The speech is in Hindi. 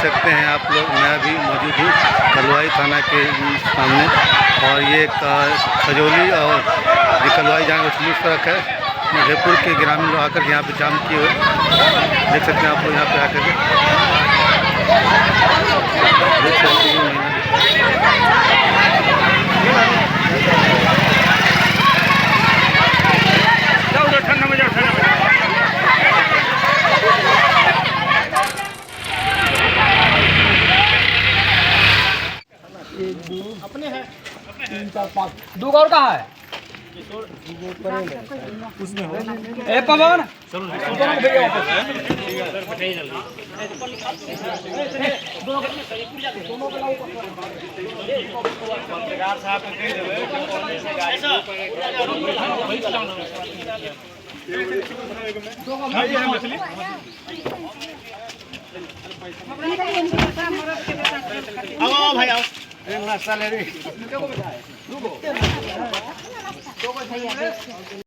सकते हैं आप लोग, मैं अभी मौजूद हूँ कलवाई थाना के सामने, और ये खजौली और ये कलवाई जहाँ मछली सड़क है, मधेपुर के ग्रामीण लोग आकर यहाँ पे जाम किए हुए देख सकते हैं आप लोग यहाँ पे आकर के देख सकते हैं। अपने है 3 4 5 दो और कहाँ है ए पवन चलो आओ भाई आओ नाश्ता ले रही